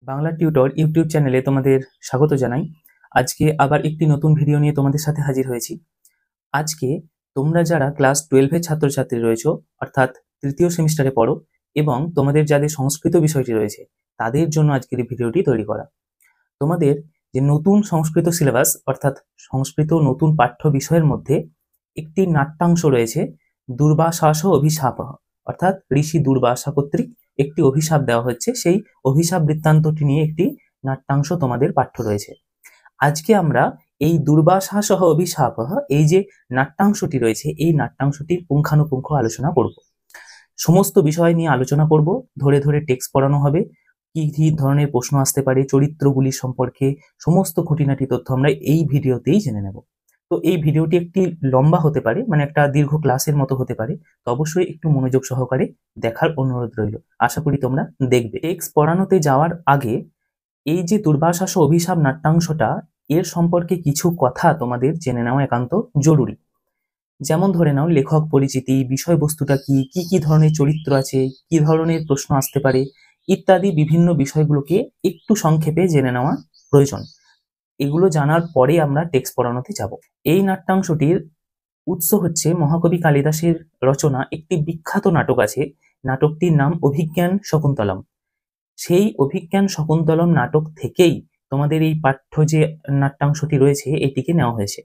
Bangla tutor YouTube চ্যানেলে তোমাদের স্বাগত জানাই। আজকে আবার একটি নতুন ভিডিও নিয়ে তোমাদের সাথে হাজির হয়েছি। আজকে তোমরা যারা ক্লাস 12 এর ছাত্রছাত্রী রয়েছো, অর্থাৎ তৃতীয় সেমিস্টারে পড়ো এবং তোমাদের যাদের সংস্কৃত বিষয়টি রয়েছে, তাদের জন্য আজকের এই ভিডিওটি তৈরি করা। তোমাদের যে নতুন সংস্কৃত সিলেবাস, অর্থাৎ সংস্কৃত নতুন পাঠ্য বিষয়ের মধ্যে একটি নাট্যাংশ রয়েছে, দুর্বাসাস অভিশাপ, অর্থাৎ ঋষি দুর্বাসা কর্তৃক একটি অভিশাপ দেওয়া হচ্ছে। সেই অভিশাপ বৃত্তান্তটি নিয়ে একটি নাট্যাংশ তোমাদের পাঠ্য রয়েছে। আজকে আমরা এই দুর্বাসা সহ অভিশাপ, এই যে নাট্যাংশটি রয়েছে, এই নাট্যাংশটির পুঙ্খানুপুঙ্খ আলোচনা করব। সমস্ত বিষয় নিয়ে আলোচনা করব, ধরে ধরে টেক্সট পড়ানো হবে, কি কি ধরনের প্রশ্ন আসতে পারে, চরিত্রগুলি সম্পর্কে সমস্ত খুঁটিনাটি তথ্য আমরা এই ভিডিওতেই জেনে নেব। তো এই ভিডিওটি একটি লম্বা হতে পারে, মানে একটা দীর্ঘ ক্লাসের মতো হতে পারে, তো অবশ্যই একটু মনোযোগ সহকারে দেখার অনুরোধ রইল। আশা করি তোমরা দেখবে। টেক্সট পড়ানোতে যাওয়ার আগে এই যে দুর্বাসা অভিশাপ নাট্যাংশটা, এর সম্পর্কে কিছু কথা তোমাদের জেনে নেওয়া একান্ত জরুরি। যেমন ধরে নাও লেখক পরিচিতি, বিষয়বস্তুটা কি, কি কি ধরনের চরিত্র আছে, কি ধরনের প্রশ্ন আসতে পারে ইত্যাদি বিভিন্ন বিষয়গুলোকে একটু সংক্ষেপে জেনে নেওয়া প্রয়োজন। এগুলো জানার পরে আমরা টেক্সট পড়ানোতে যাব। এই নাট্যাংশটির উৎস হচ্ছে মহাকবি কালিদাসের রচনা একটি বিখ্যাত নাটক আছে, নাটকটির নাম অভিজ্ঞান শকুন্তলম। সেই অভিজ্ঞান শকুন্তলম নাটক থেকেই তোমাদের এই পাঠ্য যে নাট্যাংশটি রয়েছে এটিকে নেওয়া হয়েছে।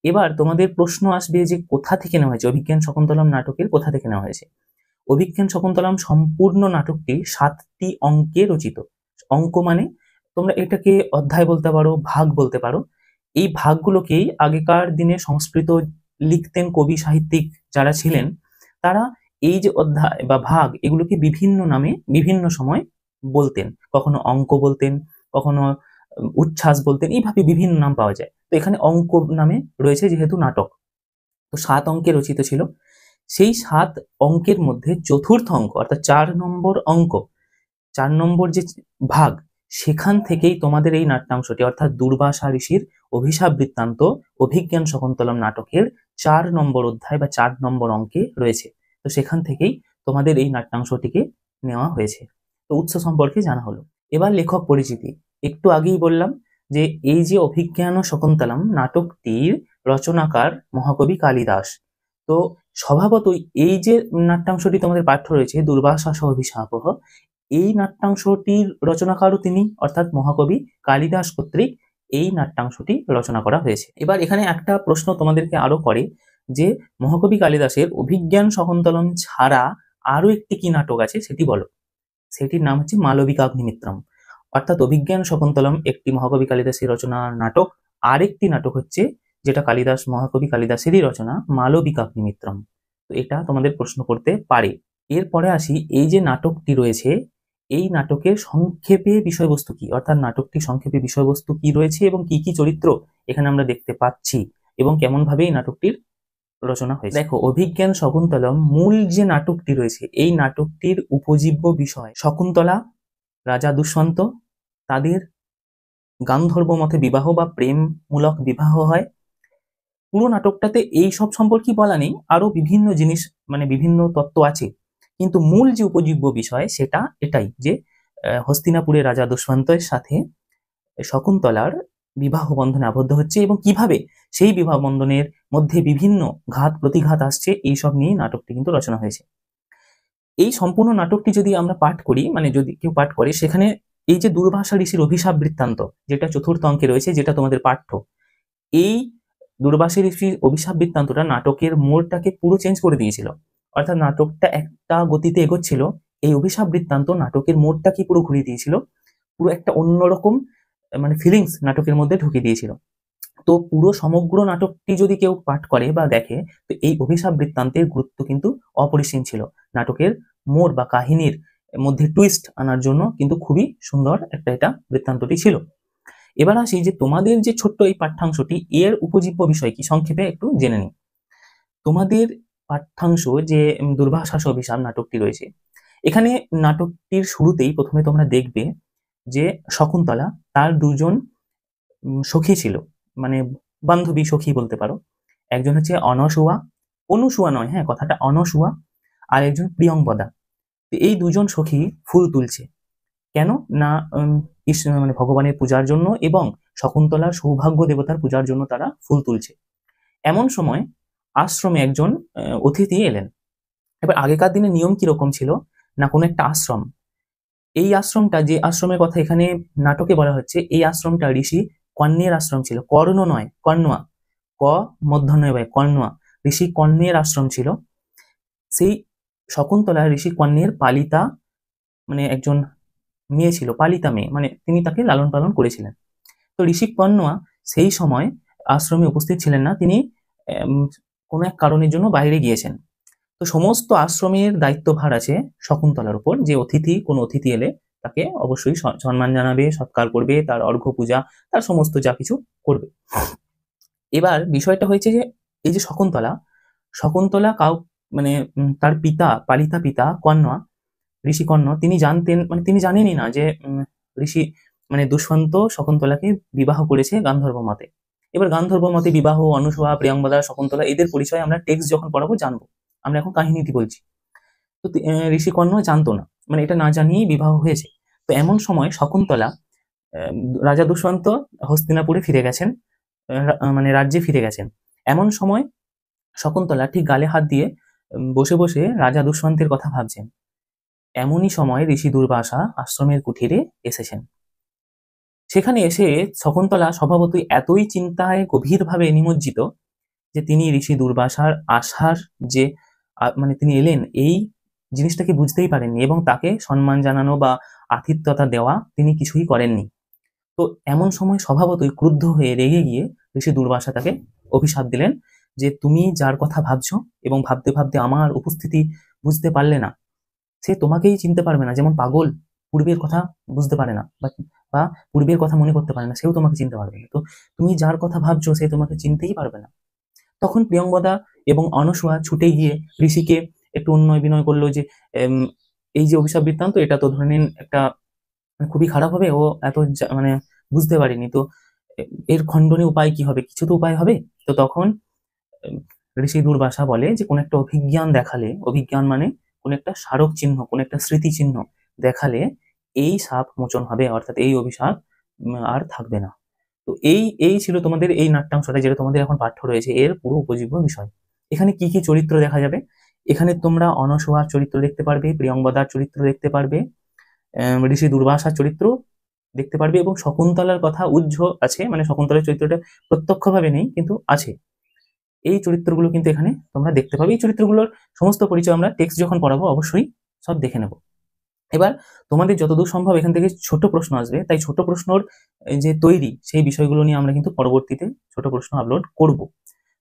এবার তোমাদের প্রশ্ন আসবে যে কোথা থেকে নেওয়া হয়েছে, অভিজ্ঞান শকুন্তলম নাটকের কোথা থেকে নেওয়া হয়েছে। অভিজ্ঞান শকুন্তলম সম্পূর্ণ নাটকটি 7টি অঙ্কে রচিত। অঙ্ক মানে তোমরা এটাকে অধ্যায় বলতে পারো, ভাগ বলতে পারো। এই ভাগগুলোকেই আগেকার দিনে সংস্কৃত লিখতেন কবি সাহিত্যিক যারা ছিলেন, তারা এই যে অধ্যায় বা ভাগ এগুলোকে বিভিন্ন নামে বিভিন্ন সময় বলতেন। কখনো অঙ্ক বলতেন, কখনো উচ্ছ্বাস বলতেন, এইভাবে বিভিন্ন নাম পাওয়া যায়। তো এখানে অঙ্ক নামে রয়েছে যেহেতু নাটক, তো 7 অঙ্কে রচিত ছিল। সেই 7 অঙ্কের মধ্যে চতুর্থ অঙ্ক অর্থাৎ 4 নম্বর অঙ্ক, 4 নম্বর যে ভাগ, সেখান থেকেই তোমাদের এই নাট্যাংশটি অর্থাৎ দুর্বাসা ঋষির অভিশাপ বৃত্তান্ত অভিজ্ঞান শকুন্তলম নাটকের 4 নম্বর অধ্যায় বা 4 নম্বর অঙ্কে রয়েছে। তো সেখান থেকেই তোমাদের এই নাট্যাংশটিকে নেওয়া হয়েছে। তো উৎস সম্পর্কে জানা হলো। এবার লেখক পরিচিতি। একটু আগেই বললাম যে এই যে অভিজ্ঞান শকুন্তলম নাটকটির রচনাকার মহাকবি কালিদাস। তো স্বভাবতই এই যে নাট্যাংশটি তোমাদের পাঠ্য রয়েছে দুর্বাসা অভিশাপ, এই নাট্যাংশটির রচনাকারও তিনি, অর্থাৎ মহাকবি কালিদাস কর্তৃক এই নাট্যাংশটি রচনা করা হয়েছে। এবার এখানে একটা প্রশ্ন তোমাদেরকে আরো করে যে মহাকবি কালিদাসের অভিজ্ঞান শকুন্তলম ছাড়া আরো একটি কি নাটক আছে সেটি বলো। সেটির নাম হচ্ছে মালবিকাগ্নিমিত্রম। অর্থাৎ অভিজ্ঞান শকুন্তলম একটি মহাকবি কালিদাসের রচনা নাটক, আরেকটি নাটক হচ্ছে যেটা মহাকবি কালিদাসেরই রচনা, মালবিকাগ্নিমিত্রম। তো এটা তোমাদের প্রশ্ন করতে পারে। এরপরে আসি, এই যে নাটকটি রয়েছে এই নাটকের সংক্ষেপে বিষয়বস্তু কি, অর্থাৎ নাটকটি সংক্ষেপে বিষয়বস্তু কি রয়েছে এবং কি কি চরিত্র এখানে আমরা দেখতে পাচ্ছি এবং কেমন ভাবে এই নাটকটির রচনা হয়েছে। দেখো, অভিজ্ঞান শকুন্তলম মূল যে নাটকটি রয়েছে এই নাটকটির উপজীব্য বিষয় শকুন্তলা, রাজা দুষ্মন্ত, তাদের গান্ধর্ব মতে বিবাহ বা প্রেমমূলক বিবাহ হয়। পুরো নাটকটাতে এই সব সম্পর্কে বলা নেই, আরো বিভিন্ন জিনিস মানে বিভিন্ন তত্ত্ব আছে, কিন্তু মূল যে উপজীব্য বিষয় সেটা এটাই যে হস্তিনাপুরের রাজা দুষ্মন্তের সাথে শকুন্তলার বিবাহ বন্ধনে আবদ্ধ হচ্ছে এবং কিভাবে সেই বিবাহ বন্ধনের মধ্যে বিভিন্ন ঘাত প্রতিঘাত আসছে, এইসব নিয়ে নাটকটি কিন্তু রচনা হয়েছে। এই সম্পূর্ণ নাটকটি যদি আমরা পাঠ করি, মানে যদি কেউ পাঠ করে, সেখানে এই যে দুর্বাসা ঋষির অভিশাপ বৃত্তান্ত যেটা চতুর্থ অঙ্কে রয়েছে, যেটা তোমাদের পাঠ্য, এই দুর্বাসা ঋষির অভিশাপ বৃত্তান্তটা নাটকের মোড়টাকে পুরো চেঞ্জ করে দিয়েছিল। অর্থাৎ নাটকটা একটা গতিতে এগোচ্ছিল, এই অভিশাপ বৃত্তান্ত নাটকের মোড়টাকে পুরো ঘুরিয়ে দিয়েছিল, পুরো একটা অন্যরকম মানে ফিলিংস নাটকের মধ্যে ঢুকিয়ে দিয়েছিল। তো পুরো সমগ্র নাটকটি যদি কেউ পাঠ করে বা দেখে, তো এই অভিশাপ বৃত্তান্তের গুরুত্ব কিন্তু অপরিসীম ছিল। নাটকের মোড় বা কাহিনীর মধ্যে টুইস্ট আনার জন্য কিন্তু খুবই সুন্দর একটা এটা বৃত্তান্তটি ছিল। এবার আসি যে তোমাদের যে ছোট্ট এই পাঠ্যাংশটি, এর উপজীব্য বিষয় কি সংক্ষেপে একটু জেনে নিই। তোমাদের পাঠ্যাংশ যে দুর্বাসা অভিশাপ নাটকটি রয়েছে, এখানে নাটকটির শুরুতেই প্রথমে তোমরা দেখবে যে শকুন্তলা তার দুজন সখী ছিল, মানে বান্ধবী সখী বলতে পারো। একজন হচ্ছে অনসুয়া, অনুসুয়া নয়, হ্যাঁ কথাটা অনসুয়া, আর একজন প্রিয়ংবদা। এই দুজন সখী ফুল তুলছে। কেন না মানে ভগবানের পূজার জন্য এবং শকুন্তলার সৌভাগ্য দেবতার পূজার জন্য তারা ফুল তুলছে। এমন সময় আশ্রমে একজন অতিথি এলেন। এবার আগেকার দিনে নিয়ম কিরকম ছিল না, কোনো একটা আশ্রম, এই আশ্রমটা, যে আশ্রমের কথা এখানে নাটকে বলা হচ্ছে, এই আশ্রমটা ঋষি কর্ণের আশ্রম ছিল। কর্ণ নয়, কর্ণয়া, ক মধ্যাহ্নয় ভাই, কর্ণয়া, ঋষি কর্ণের আশ্রম ছিল। সেই শকুন্তলা ঋষি কর্ণের পালিতা, মানে একজন মেয়ে ছিল, পালিতা মেয়ে, মানে তিনি তাকে লালন পালন করেছিলেন। তো ঋষি কর্ণয়া সেই সময় আশ্রমে উপস্থিত ছিলেন না, তিনি কোনো এক কারণের জন্য বাইরে গিয়েছেন। তো সমস্ত আশ্রমের দায়িত্বভার আছে শকুন্তলার উপর, যে কোনো অতিথি এলে তাকে অবশ্যই সম্মান জানাবে, সৎকার করবে, তার অর্ঘ্য পূজা, তার সমস্ত যা কিছু করবে। এবার বিষয়টা হয়েছে যে এই যে শকুন্তলা, শকুন্তলা মানে তার পিতা, পালিতা পিতা কর্ণা, ঋষি কর্ণ, তিনি জানতেন, মানে তিনি জানেনই না যে ঋষি মানে দুষ্মন্ত শকুন্তলাকে বিবাহ করেছে গান্ধর্ব মতে। এবার গান্ধর্ব মতে বিবাহ, অনুসূয়া, প্রিয়ংবদা, শকুন্তলা, এদের পরিচয় আমরা টেক্সট যখন পড়াবো জানবো। আমরা এখন কাহিনীটি বলছি। তো ঋষি কর্ণ জানতো না, মানে এটা না জানিয়েই বিবাহ হয়েছে। তো এমন সময় শকুন্তলা, রাজা দুষ্মন্ত হস্তিনাপুরে ফিরে গেছেন, মানে রাজ্যে ফিরে গেছেন। এমন সময় শকুন্তলা ঠিক গালে হাত দিয়ে বসে বসে রাজা দুষ্মন্তের কথা ভাবছেন। এমনই সময় ঋষি দুর্বাসা আশ্রমের কুঠিরে এসেছেন। সেখানে এসে শকুন্তলা স্বভাবতই এতই চিন্তায় গভীরভাবে নিমজ্জিত যে তিনি ঋষি দুর্বাসার আসার যে মানে তিনি এলেন এই জিনিসটাকে বুঝতেই পারেননি, এবং তাকে সম্মান জানানো বা আতিথ্যতা দেওয়া তিনি কিছুই করেননি। তো এমন সময় স্বভাবতই ক্রুদ্ধ হয়ে রেগে গিয়ে ঋষি দুর্বাসা তাকে অভিশাপ দিলেন যে তুমি যার কথা ভাবছো এবং ভাবতে ভাবতে আমার উপস্থিতি বুঝতে পারলে না, সে তোমাকেই চিনতে পারবে না। যেমন পাগল পূর্বের কথা বুঝতে পারে না বা পূর্বের কথা মনে করতে পারে না, সেও তোমাকে চিনতে পারবে না। তো তুমি যার কথা ভাবছো সে তোমাকে চিনতেই পারবে না। তখন প্রিয়ংবদা এবং অনসূয়া ছুটে গিয়ে ঋষিকে একটু উন্নয় বিনয় করলো যে এই যে অভিশাপ বৃত্তান্ত, এটা তো ধরে নিন একটা খুবই খারাপ হবে, ও এত মানে বুঝতে পারিনি, তো এর খণ্ডনে উপায় কি হবে, কিছু তো উপায় হবে। তো তখন ঋষি দুর্বাসা বলে যে কোন একটা অভিজ্ঞান দেখালে, অভিজ্ঞান মানে কোন একটা স্মারক চিহ্ন, কোন একটা স্মৃতি চিহ্ন দেখালে এই শাপ মোচন হবে, অর্থাৎ এই অভিশাপ আর থাকবে না। তো এই ছিল তোমাদের এই নাট্যাংশটা, যেটা তোমাদের এখন পাঠ্য রয়েছে, এর পুরো উপজীব্য বিষয়। এখানে কি কি চরিত্র দেখা যাবে? এখানে তোমরা অনসূয়ার চরিত্র দেখতে পারবে, প্রিয়ংবদার চরিত্র দেখতে পারবে, ঋষি দুর্বাসার চরিত্র দেখতে পারবে, এবং শকুন্তলার কথা উজ্জ্ব আছে, মানে শকুন্তলার চরিত্রটা প্রত্যক্ষভাবে নেই কিন্তু আছে। এই চরিত্রগুলো কিন্তু এখানে তোমরা দেখতে পাবে। এই চরিত্রগুলোর সমস্ত পরিচয় আমরা টেক্সট যখন পড়াবো অবশ্যই সব দেখে নেব। এবার তোমাদের যতদূর সম্ভব এখান থেকে ছোট প্রশ্ন আসবে, তাই ছোট প্রশ্নর যে তৈরি সেই বিষয়গুলো নিয়ে আমরা কিন্তু পরবর্তীতে ছোট প্রশ্ন আপলোড করব।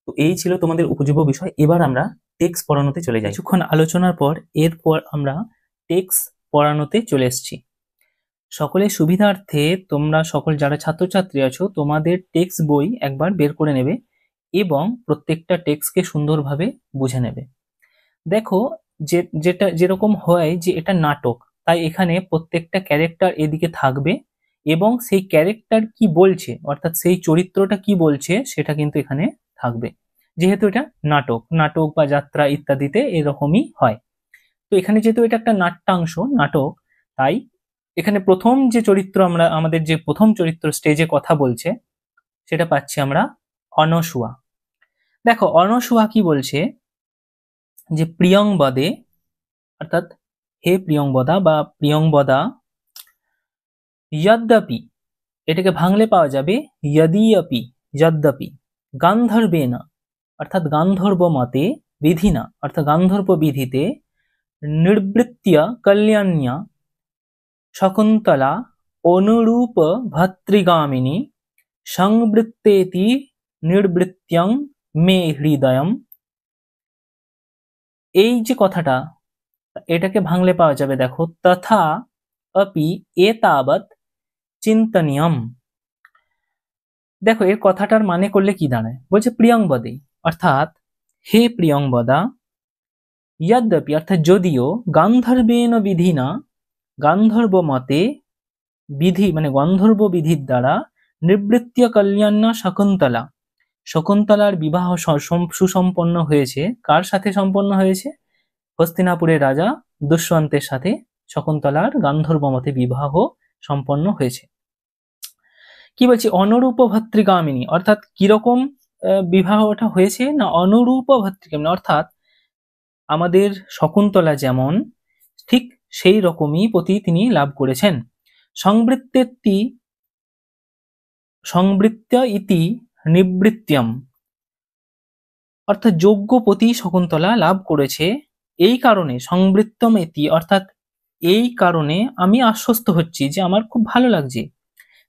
তো এই ছিল তোমাদের উপজীব্য বিষয়। এবার আমরা টেক্সট পড়ানোতে চলে যাই। কিছুক্ষণ আলোচনার পর এরপর আমরা টেক্সট পড়ানোতে চলে এসেছি। সকলের সুবিধার্থে তোমরা সকল যারা ছাত্রছাত্রী আছো তোমাদের টেক্সট বই একবার বের করে নেবে এবং প্রত্যেকটা টেক্সটকে সুন্দরভাবে বুঝে নেবে। দেখো যেটা যেরকম হয় যে এটা নাটক, তাই এখানে প্রত্যেকটা ক্যারেক্টার এদিকে থাকবে এবং সেই ক্যারেক্টার কি বলছে, অর্থাৎ সেই চরিত্রটা কি বলছে সেটা কিন্তু এখানে থাকবে, যেহেতু এটা নাটক বা যাত্রা ইত্যাদিতে এরকমই হয়। তো এখানে যেহেতু এটা একটা নাট্যাংশ, নাটক, তাই এখানে প্রথম যে চরিত্র আমাদের যে প্রথম চরিত্র স্টেজে কথা বলছে সেটা পাচ্ছি আমরা অনসূয়া। দেখো অনসূয়া কি বলছে যে প্রিয়ংবদে, অর্থাৎ হে প্রিয়ংবদা বা প্রিয়ংবদা, যদ্যপি, এটাকে ভাঙলে পাওয়া যাবে যদিয়পি, যদ্যপি, গান্ধর্বেনা, অর্থাৎ গান্ধর্ব মতে, বিধিনা, অর্থাৎ গান্ধর্ব বিধিতে, নিবৃত্ত্য কল্যাণ্যা শকুন্তলা অনুরূপ ভর্তৃগামিনী সংবৃত্তেতি নিবৃত্ত্যং মে হৃদয়ম। এই যে কথাটা, এটাকে ভাঙলে পাওয়া যাবে দেখো তথা अपि एतावत् চিন্তনীয়ম। দেখো এর কথাটার মানে করলে কি দাঁড়ায়, বলছে প্রিয়ংবদে, অর্থাৎ হে প্রিয়ংবদা, যদ্যপি, অর্থাৎ যদিও, গান্ধর্বেন বিধিনা, গান্ধর্ব মতে, বিধি মানে গন্ধর্ব বিধির দ্বারা, নিবৃত্ত্য কল্যাণ্য শকুন্তলা, শকুন্তলার বিবাহ সুসম্পন্ন হয়েছে। কার সাথে সম্পন্ন হয়েছে? হস্তিনাপুরের রাজা দুষ্যন্তের সাথে শকুন্তলার গান্ধর্ব মতে বিবাহ সম্পন্ন হয়েছে। কি বলছি, অনুরূপ ভর্তৃগামিনী, অর্থাৎ কিরকম বিবাহটা হয়েছে না, অনুরূপ ভর্তৃগামিনী, অর্থাৎ আমাদের শকুন্তলা যেমন ঠিক সেই রকমই পতি তিনি লাভ করেছেন। সংবৃত্য ইতি নিবৃত্ত্যম, অর্থাৎ যোগ্য পতি শকুন্তলা লাভ করেছে এই কারণে, সংবৃত্তম ইতি, অর্থাৎ এই কারণে আমি আশ্বস্ত হচ্ছি, যে আমার খুব ভালো লাগছে।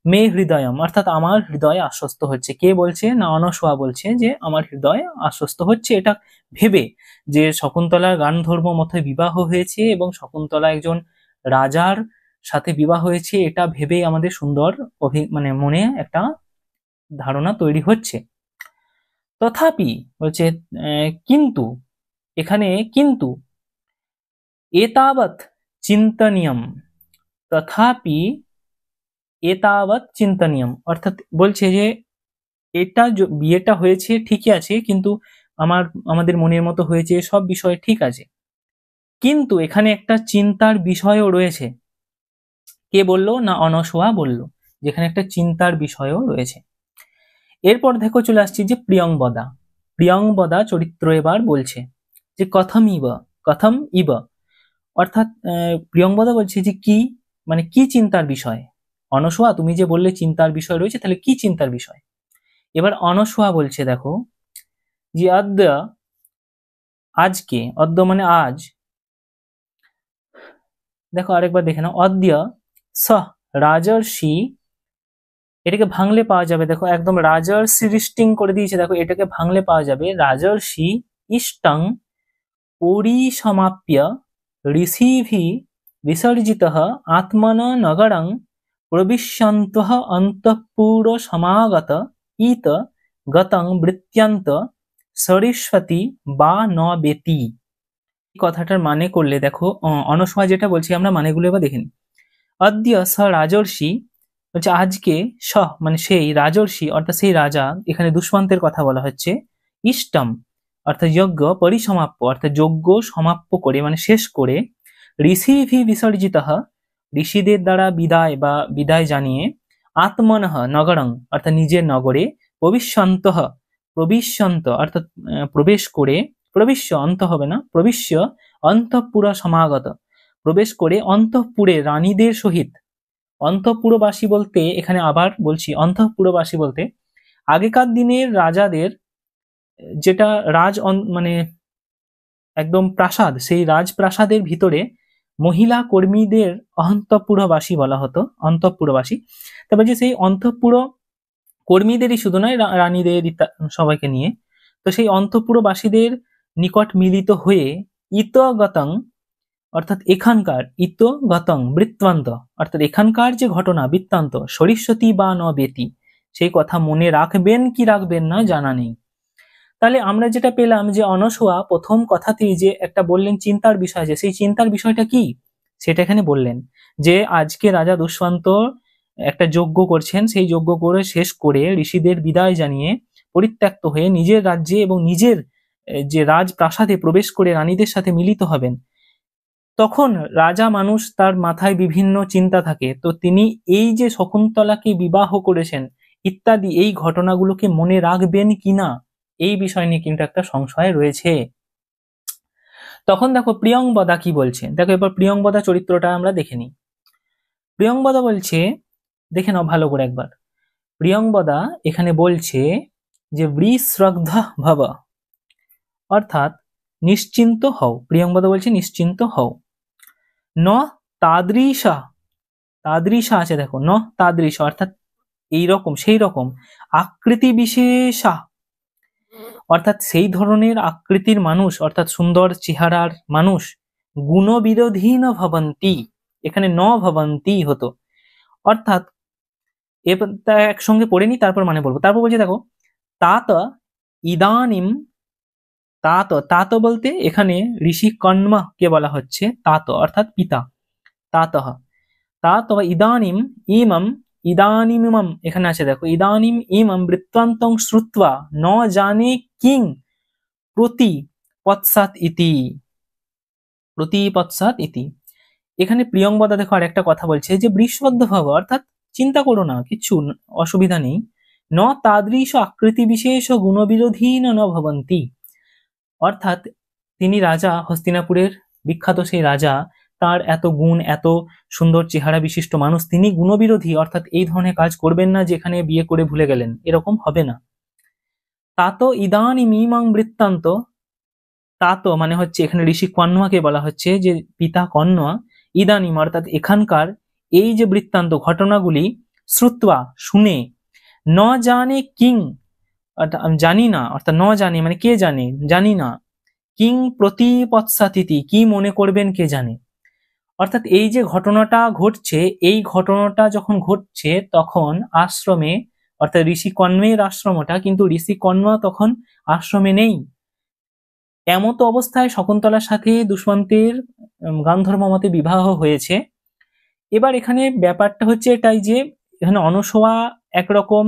মে হৃদয়ম, অর্থাৎ আমার হৃদয় আশ্বস্ত হচ্ছে। কে বলছে না, অনস্বয়া বলছে যে আমার হৃদয় আশ্বস্ত হচ্ছে এটা ভেবে, যে শকুন্তলার গান্ধর্ব মতে বিবাহ হয়েছে এবং শকুন্তলা একজন রাজার সাথে বিবাহ হয়েছে, এটা ভেবে আমাদের সুন্দর মানে মনে একটা ধারণা তৈরি হচ্ছে। তথাপি বলছে কিন্তু, এখানে কিন্তু এতাবৎ চিন্তনীয়ম, তথাপি এতাবৎ চিন্তনীয়ম, অর্থাৎ বলছে যে এটা বিয়েটা হয়েছে ঠিকই আছে, কিন্তু আমাদের মনের মতো হয়েছে, সব বিষয় ঠিক আছে, কিন্তু এখানে একটা চিন্তার বিষয়ও রয়েছে। কে বললো না, অনস্বয়া বলল, যেখানে একটা চিন্তার বিষয়ও রয়েছে। এরপর দেখো চলে আসছি যে প্রিয়ংবদা। প্রিয়ংবদা চরিত্র এবার বলছে যে কথম ইব, অর্থাৎ প্রিয়ংবদা বলছে যে কি, মানে কি চিন্তার বিষয়। অনস্বয়া তুমি যে বললে চিন্তার বিষয় রয়েছে, তাহলে কি চিন্তার বিষয়। এবার অনস্বয়া বলছে দেখো যে অদ্য, আজকে, অদ্য মানে আজ, দেখো আরেকবার দেখে নাও, অদ্য সহ রাজর্ষি, এটাকে ভাঙলে পাওয়া যাবে, দেখো একদম রাজর্ষি রিস্টিং করে দিয়েছে, দেখো এটাকে ভাঙলে পাওয়া যাবে রাজর্ষি ইষ্টং পরিসমাপ্য ঋষিভি বিসর্জিতঃ আত্মন নগরং প্রবিশ্যন্তঃ অন্তঃপুর সমাগত ইত গতং বৃত্যান্ত সরিষ্বতি বা ন বেতি। কথাটার মানে করলে দেখো অনস্বয়া যেটা বলছি, আমরা মানেগুলো এবার দেখেন। অদ্য স রাজর্ষি বলছে আজকে, স মানে সেই, রাজর্ষি অর্থাৎ সেই রাজা, এখানে দুষ্মন্তের কথা বলা হচ্ছে, ইষ্টম অর্থাৎ যজ্ঞ, পরিসমাপ্য অর্থাৎ যজ্ঞ সমাপ্য করে মানে শেষ করে, ঋষিভি বিসর্জিতঃ ঋষিদের দ্বারা বিদায় বা বিদায় জানিয়ে, আত্মনঃ নগরং অর্থাৎ নিজের নগরে, প্রবিশ্যন্ত অর্থাৎ প্রবেশ করে, প্রবিশ্য অন্ত হবে না, প্রবিশ্য অন্তঃপুর সমাগত প্রবেশ করে অন্তঃপুরে রানীদের সহিত। অন্তঃপুরবাসী বলতে এখানে আবার বলছি, অন্তঃপুরবাসী বলতে আগেকার দিনের রাজাদের যেটা মানে একদম প্রাসাদ, সেই রাজপ্রাসাদের ভিতরে মহিলা কর্মীদের অন্তঃপুরবাসী বলা হতো, অন্তঃপুরবাসী। তবে যে সেই অন্তঃপুর কর্মীদেরই শুধু নয়, রানীদের সবাইকে নিয়ে, তো সেই অন্তঃপুরবাসীদের নিকট মিলিত হয়ে ইতগতং অর্থাৎ এখানকার, ইতগতং বৃত্তান্ত অর্থাৎ এখানকার যে ঘটনা বৃত্তান্ত, সরিষ্বতি বা ন বেতি, সেই কথা মনে রাখবেন কি রাখবেন না জানা নেই। তাহলে আমরা যেটা পেলাম যে অনস্বয়া প্রথম কথাতেই যে একটা বললেন চিন্তার বিষয়, যে সেই চিন্তার বিষয়টা কি সেটা এখানে বললেন, যে আজকে রাজা দুষ্মন্ত একটা যজ্ঞ করছেন, সেই যজ্ঞ করে শেষ করে ঋষিদের বিদায় জানিয়ে পরিত্যক্ত হয়ে নিজের রাজ্যে এবং নিজের যে রাজপ্রাসাদে প্রবেশ করে রানীদের সাথে মিলিত হবেন। তখন রাজা মানুষ, তার মাথায় বিভিন্ন চিন্তা থাকে, তো তিনি এই যে শকুন্তলাকে বিবাহ করেছেন ইত্যাদি এই ঘটনাগুলোকে মনে রাখবেন কিনা, এই বিষয় নিয়ে কিন্তু একটা সংশয় রয়েছে। তখন দেখো প্রিয়ংবদা কি বলছে, দেখো এবার প্রিয়ংবদা চরিত্রটা আমরা দেখে নিই। প্রিয়ংবদা বলছে, দেখে নাও ভালো করে একবার। প্রিয়ংবদা এখানে বলছে যে বৃশ্রদ্ধ ভব, অর্থাৎ নিশ্চিন্ত হও। প্রিয়ংবদা বলছে নিশ্চিন্ত হও। ন তাদৃশা, তাদৃশা আছে দেখো, ন তাদৃশা অর্থাৎ এইরকম সেই রকম, আকৃতি বিশেষা অর্থাৎ সেই ধরনের আকৃতির মানুষ, অর্থাৎ সুন্দর চেহারার মানুষ, গুণবিরোধী ন ভবন্তি, এখানে ন ভবন্তি হতো, অর্থাৎ একসঙ্গে পড়ে নি, তারপর মানে বলবো। তারপর বলছে দেখো তাত ইদানিম, তাত বলতে এখানে ঋষি কর্ম কে বলা হচ্ছে, তাত অর্থাৎ পিতা, তাতঃ তাত ইদানিম ইমম, ইদানিমিমম এখানে আছে দেখো, ইদানিম ইমম বৃত্তান্তং শ্রুত্বা ন জানে কিং প্রতি পৎসাৎ ইতি, প্রতি পৎসাৎ ইতি। এখানে প্রিয়ংবদা দেখো আর একটা কথা বলছে যে বৃষবদ্ধ ভাব, অর্থাৎ চিন্তা করো না, কিচ্ছু অসুবিধা নেই। ন তাদৃশ আকৃতি বিশেষ গুণবিরোধী ন ভবন্তি, অর্থাৎ তিনি রাজা, হস্তিনাপুরের বিখ্যাত সেই রাজা, তার এত গুণ, এত সুন্দর চেহারা বিশিষ্ট মানুষ, তিনি গুণবিরোধী, অর্থাৎ এই ধরনের কাজ করবেন না যেখানে বিয়ে করে ভুলে গেলেন, এরকম হবে না। তাত ইদানীমিমাং বৃত্তান্ত, তাত মানে হচ্ছে এখানে ঋষি কণ্বাকে বলা হচ্ছে যে পিতা কণ্বা, ইদানিম অর্থাৎ এখানকার এই যে বৃত্তান্ত ঘটনাগুলি, শ্রুত্বা শুনে, ন জানে কিং অর্থাৎ জানি না, অর্থাৎ ন জানে মানে কে জানে, জানি না, কিং প্রতিপৎসাতিতি কি মনে করবেন কে জানে। অর্থাৎ এই যে ঘটনাটা ঘটছে, এই ঘটনাটা যখন ঘটছে তখন আশ্রমে, অর্থাৎ ঋষি কণ্বের আশ্রমটা, কিন্তু ঋষি কণ্বা তখন আশ্রমে নেই। এমত অবস্থায় শকুন্তলার সাথে দুষ্মন্তের গান্ধর্ব মতে বিবাহ হয়েছে। এবার এখানে ব্যাপারটা হচ্ছে এটাই যে এখানে অনসোয়া একরকম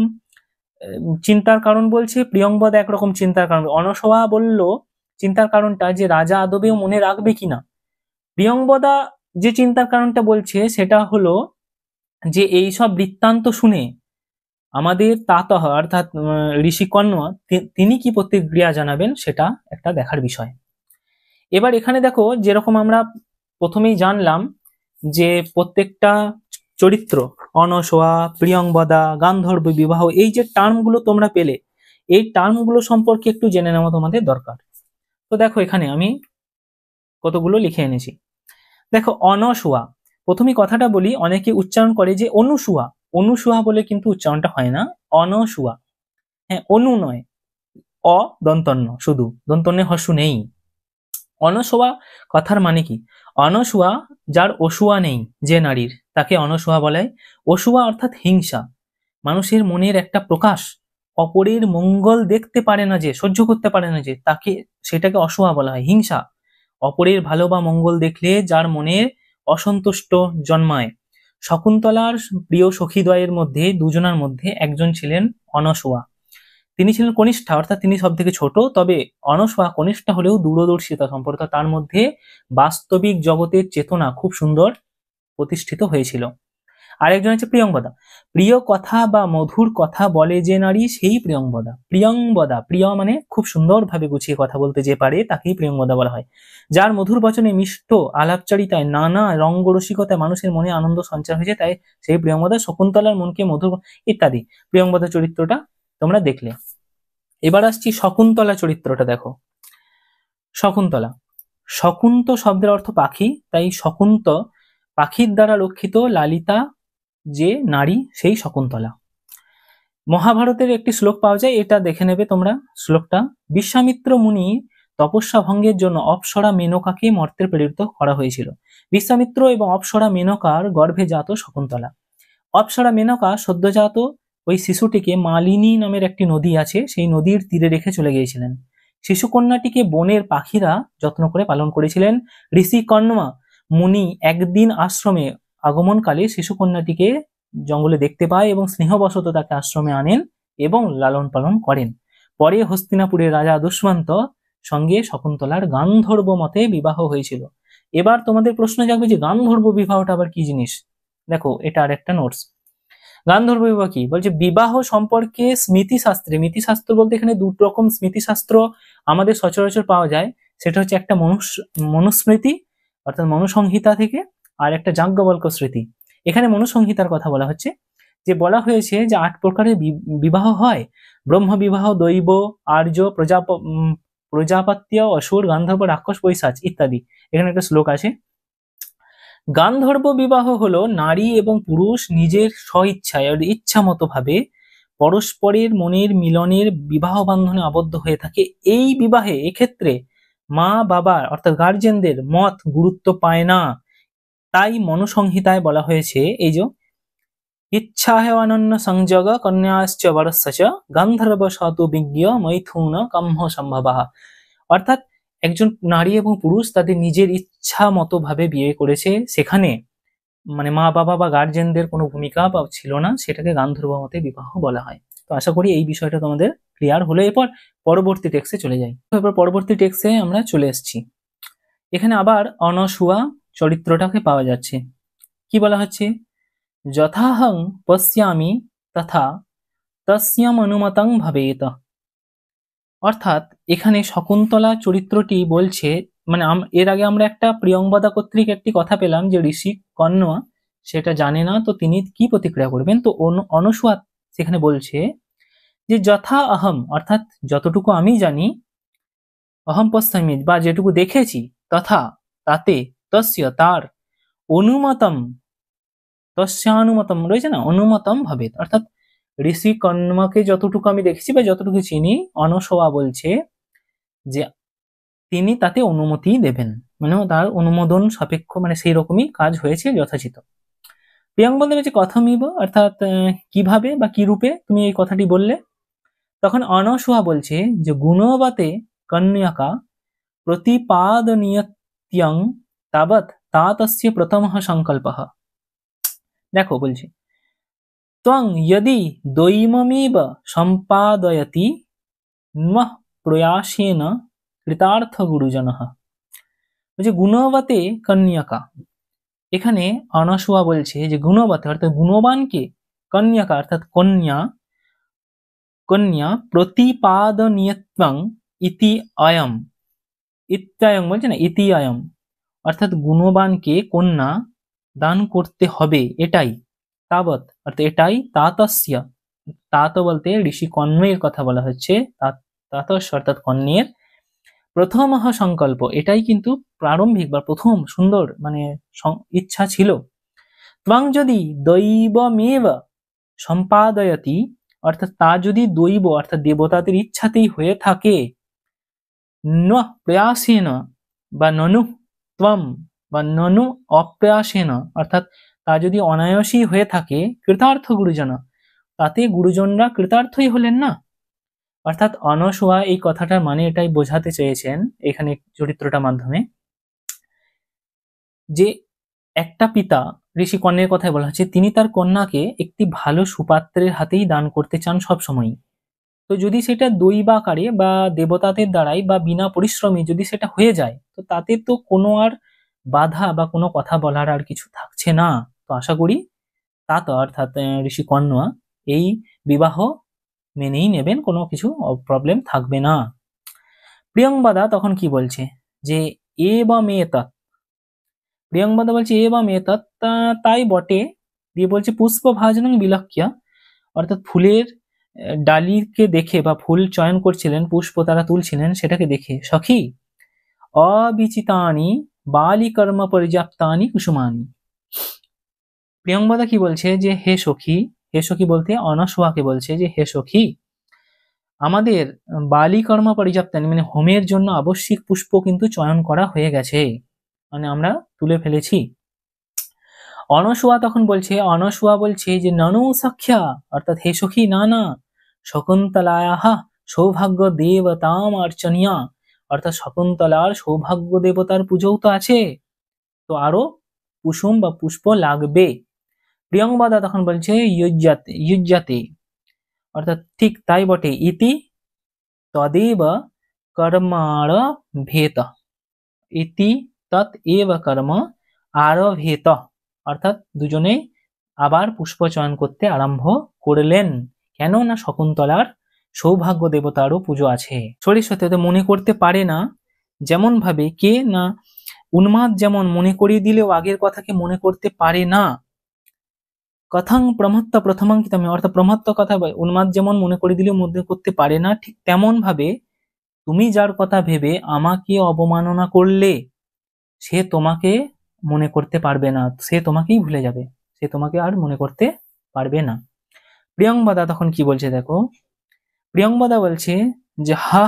চিন্তার কারণ বলছে, প্রিয়ংবদ একরকম চিন্তার কারণ। অনসোয়া বলল চিন্তার কারণটা যে রাজা আদবেও মনে রাখবে কিনা। প্রিয়ংবদা যে চিন্তার কারণটা বলছে সেটা হলো যে এই সব বৃত্তান্ত শুনে আমাদের তাতহ অর্থাৎ ঋষি কণ্বা তিনি কি প্রতিক্রিয়া জানাবেন সেটা একটা দেখার বিষয়। এবার এখানে দেখো যেরকম আমরা প্রথমেই জানলাম যে প্রত্যেকটা চরিত্র, অনসোয়া, প্রিয়ংবদা, গান্ধর্ব বিবাহ, এই যে টার্মগুলো তোমরা পেলে, এই টার্মগুলো সম্পর্কে একটু জেনে নেওয়া তোমাদের দরকার। তো দেখো এখানে আমি কতগুলো লিখে এনেছি। দেখো অনসোয়া, প্রথমেই কথাটা বলি, অনেকে উচ্চারণ করে যে অনুসুয়া, অনুসুয়া বলে কিন্তু উচ্চারণটা হয় না, অনসুয়া। হ্যাঁ, অনু নয়, অ দন্তন্য, শুধু দন্তন্যে হর্ষ নেই। অনসোয়া কথার মানে কি? অনসোয়া যার অসুয়া নেই, যে নারীর, তাকে অনসোয়া বলে। অসুয়া অর্থাৎ হিংসা, মানুষের মনের একটা প্রকাশ, অপরের মঙ্গল দেখতে পারে না যে, সহ্য করতে পারে না যে, তাকে, সেটাকে অসুয়া বলা হয়, হিংসা। অপরের ভালো বা মঙ্গল দেখলে যার মনে অসন্তুষ্ট জন্মায়। শকুন্তলার প্রিয় সখীদ্বয়ের মধ্যে দুজনের মধ্যে একজন ছিলেন অনসোয়া। তিনি ছিলেন কনিষ্ঠা, অর্থাৎ তিনি সব থেকে ছোট, তবে অনসোয়া কনিষ্ঠা হলেও দূরদর্শিতা সম্পর্ক তার মধ্যে, বাস্তবিক জগতের চেতনা খুব সুন্দর প্রতিষ্ঠিত হয়েছিল। আরেকজন আছে প্রিয়ংবদা, প্রিয় কথা বা মধুর কথা বলে যে নারী সেই প্রিয়ংবদা। প্রিয়ংবদা, প্রিয় মানে খুব সুন্দরভাবে গুছিয়ে কথা বলতে যে পারে তাকেই প্রিয়ংবদা বলা হয়। যার মধুর বচনে, মিষ্ট আলাপচারিতায়, নানা রঙ্গরসিকতায় মানুষের মনে আনন্দ সঞ্চার হয়েছে, তাই সেই প্রিয়ংবদা। শকুন্তলার মনকে মধুর ইত্যাদি। প্রিয়ংবদা চরিত্রটা তোমরা দেখলে। এবার আসছি শকুন্তলা চরিত্রটা দেখো। শকুন্তলা, শকুন্ত শব্দের অর্থ পাখি, তাই শকুন্ত পাখির দ্বারা রক্ষিত লালিতা যে নারী সেই শকুন্তলা। মহাভারতের একটি শ্লোক পাওয়া যায়, এটা দেখে নেবে তোমরা শ্লোকটা। বিশ্বামিত্র মুনি তপস্যা ভঙ্গের জন্য অপ্সরা মেনকাকে মর্তে প্রেরিত করা হয়েছিল। বিশ্বামিত্র এবং অপ্সরা মেনকার গর্ভে জাত শকুন্তলা। অপ্সরা মেনকা সদ্যজাত ওই শিশুটিকে মালিনী নামের একটি নদী আছে, সেই নদীর তীরে রেখে চলে গিয়েছিলেন। শিশুকন্যাটিকে বনের পাখিরা যত্ন করে পালন করেছিলেন। ঋষি কণ্বা মুনি একদিন আশ্রমে আগমনকালে শিশুকন্যাটিকে জঙ্গলে দেখতে পায় এবং স্নেহবশত তাকে আশ্রমে আনেন এবং লালন পালন করেন। পরে হস্তিনাপুরের রাজা দুষ্মন্ত সঙ্গে শকুন্তলার গান্ধর্ব মতে বিবাহ হয়েছিল। এবার তোমাদের প্রশ্ন জাগবে যে গান্ধর্ব বিবাহটা আবার কি জিনিস। দেখো এটা আর একটা নোটস। গান্ধর্ব বিবাহ কি বলছে? বিবাহ সম্পর্কে স্মৃতিশাস্ত্রে, স্মৃতিশাস্ত্র বলতে এখানে দুটো রকম স্মৃতিশাস্ত্র আমাদের সচরাচর পাওয়া যায়। সেটা হচ্ছে একটা মনুস্মৃতি অর্থাৎ মনুসংহিতা থেকে, আর একটা যাজ্ঞবল্ক্য স্মৃতি। এখানে মনুসংহিতার কথা বলা হচ্ছে, যে বলা হয়েছে যে 8 প্রকারের বিবাহ হয়: ব্রহ্ম বিবাহ, দৈব, আর্য, প্রজাপত্য, অসুর, গান্ধর্ব, রাক্ষস, পৈশাচ ইত্যাদি। এখানে একটা শ্লোক আছে। গান্ধর্ব বিবাহ হলো নারী এবং পুরুষ নিজের স্বইচ্ছায় ইচ্ছা মতো ভাবে পরস্পরের মনের মিলনের বিবাহ বন্ধনে আবদ্ধ হয়ে থাকে। এই বিবাহে এক্ষেত্রে মা বাবার অর্থাৎ গার্জেনদের মত গুরুত্ব পায় না। তাই মনুসংহিতায় বলা হয়েছে এই যে ইচ্ছাহে অনন্য সংযোগ কন্যাশ্চ বরস্য গান্ধর্ব শতু বিজ্ঞ মৈথুন কম্ভ সম্ভবঃ। অর্থাৎ একজন নারী এবং পুরুষ তাদের নিজের ইচ্ছা মতো ভাবে বিয়ে করেছে, সেখানে মানে মা বাবা বা গার্জেনদের কোনো ভূমিকা বা ছিল না, সেটাকে গান্ধর্ব মতে বিবাহ বলা হয়। তো আশা করি এই বিষয়টা তোমাদের ক্লিয়ার হলো। এরপর পরবর্তী টেক্সটে চলে যাই। এরপর পরবর্তী টেক্সটে আমরা চলে এসেছি। এখানে আবার অনসুয়া চরিত্রটাকে পাওয়া যাচ্ছে। কি বলা হচ্ছে? যথাহং পশ্যামি তথা তস্যাম অনুমতং ভবেত। অর্থাৎ এখানে শকুন্তলা চরিত্রটি বলছে, মানে এর আগে আমরা একটা প্রিয়ংবদা কর্তৃক একটি কথা পেলাম যে ঋষি কন্যা সেটা জানে না, তো তিনি কি প্রতিক্রিয়া করবেন। তো অনুসুয়া সেখানে বলছে যে যথা অহম, অর্থাৎ যতটুকু আমি জানি, অহম পশ্যামি বা যেটুকু দেখেছি, তথা তাতে, তস্য তার, অনুমতম, তস্যানুমতম রয়েছে না, অনুমতম ভাবে, অর্থাৎ ঋষি কন্যাকে যতটুকু আমি দেখেছি বা যতটুকু চিনি, অনসোয়া বলছে যে তিনি তাতে অনুমতি দেবেন, মানে তার অনুমোদন সাপেক্ষ, মানে সেই রকমই কাজ হয়েছে যথাচিত। প্রিয়াঙ্ক বলতে হচ্ছে কথমিব, অর্থাৎ কিভাবে বা কি রূপে তুমি এই কথাটি বললে। তখন অনসোয়া বলছে যে গুণবতে কন্যাকা প্রতিপাদনীয়ত্যং তাবৎ তাতস্য প্রথমঃ সংকল্পঃ। দেখো বলছে ত্বং যদি দৈমমেব সম্পাদয়তি নঃ প্রয়াসেন কৃতার্থ গুরুজনঃ। বলছে গুণবতে কন্যাকা, এখানে অনসুয়া বলছে যে গুণবতে অর্থাৎ গুণবানকে, কন্যাকা অর্থাৎ কন্যা, কন্যা প্রতিপাদনীয়ত্বং ইতি অয়ম, ইত্যয়ং বলছে না, ইতি অয়ম, অর্থাৎ গুণবানকে কন্যা দান করতে হবে এটাই, তাবৎ অর্থাৎ এটাই, তাতস্য, তাত বলতে ঋষি কন্যের কথা বলা হচ্ছে, তাতস্য অর্থাৎ কন্যের প্রথমঃ সংকল্প, এটাই কিন্তু প্রারম্ভিক বা প্রথম সুন্দর মানে ইচ্ছা ছিল। ত্বং যদি দৈবমেব সম্পাদয়তি, অর্থাৎ তা যদি দৈব অর্থাৎ দেবতাদের ইচ্ছাতেই হয়ে থাকে, ন প্রয়াসেন বা ননু ত্বম বা ননু অপ্রয়াসেন, অর্থাৎ তা যদি অনায়াসই হয়ে থাকে, কৃতার্থ গুরুজন, তাতে গুরুজনরা কৃতার্থই হলেন না। অর্থাৎ অনসুয়া এই কথাটার মানে এটাই বোঝাতে চেয়েছেন এখানে চরিত্রটার মাধ্যমে, যে একটা পিতা, ঋষি কন্যার কথাই বলা হচ্ছে, তিনি তার কন্যাকে একটি ভালো সুপাত্রের হাতেই দান করতে চান সবসময়। তো যদি সেটা দৈবাকারে বা দেবতাদের দ্বারাই বা বিনা পরিশ্রমে যদি সেটা হয়ে যায়, তো তাতে তো কোনো আর বাধা বা কোনো কথা বলার আর কিছু থাকছে না। তো আশা করি তা তো অর্থাৎ ঋষি কন্যা এই বিবাহ মেনেই নেবেন, কোনো কিছু প্রবলেম থাকবে না। প্রিয়ংবদা তখন কি বলছে যে এ বা মেয়ে তৎ, প্রিয়ংবদা বলছে এ বা মেয়ে তৎ, তাই বটে, দিয়ে বলছে পুষ্প ভাজনং বিলক্ষ্য, অর্থাৎ ফুলের ডালিকে দেখে বা ফুল চয়ন করছিলেন, পুষ্প তারা তুলছিলেন, সেটাকে দেখে সখী অবিচিতানি বালিকর্ম পর্যাপ্তানি কুসুমানি। প্রিয়ংবদা কি বলছে যে হে সখী, হে সখী বলতে অনসুয়াকে বলছে যে হে সখী, আমাদের বালিকর্ম পর্যাপ্তানি মানে হোমের জন্য আবশ্যিক পুষ্প কিন্তু চয়ন করা হয়ে গেছে, মানে আমরা তুলে ফেলেছি। অনসুয়া বলছে যে ননু সখ্যা, অর্থাৎ হে সখী না না, শকুন্তলায়াহ সৌভাগ্য দেবতাম অর্চনীয়া, অর্থাৎ শকুন্তলার সৌভাগ্য দেবতার পুজোও তো আছে, তো আরো কুসুম বা পুষ্প লাগবে। প্রিয়ংবদা তখন বলছে ইয়ুজ্জাতে, অর্থাৎ ঠিক তাই বটে, ইতি তদেব কর্মারভেত, ইতি তৎ এব কর্ম আরভেত, অর্থাৎ দুজনেই আবার পুষ্প চয়ন করতে আরম্ভ করলেন। কেন না শকুন্তলার সৌভাগ্য দেবতারও পুজো আছে। সরিষাতে মনে করতে পারে না, যেমন ভাবে কে না উন্মাদ যেমন মনে করিয়ে দিলেও আগের কথাকে মনে করতে পারে না, কথাং প্রমত্ত প্রথমাঙ্কিতমে, অর্থাৎ প্রমত্ত কথা উন্মাদ যেমন মনে করে দিলেও মনে করতে পারে না, ঠিক তেমন ভাবে তুমি যার কথা ভেবে আমাকে অবমাননা করলে সে তোমাকে মনে করতে পারবে না, সে তোমাকেই ভুলে যাবে, সে তোমাকে আর মনে করতে পারবে না। প্রিয়ংবদা তখন কি বলছে দেখো, প্রিয়ংবদা বলছে যে হা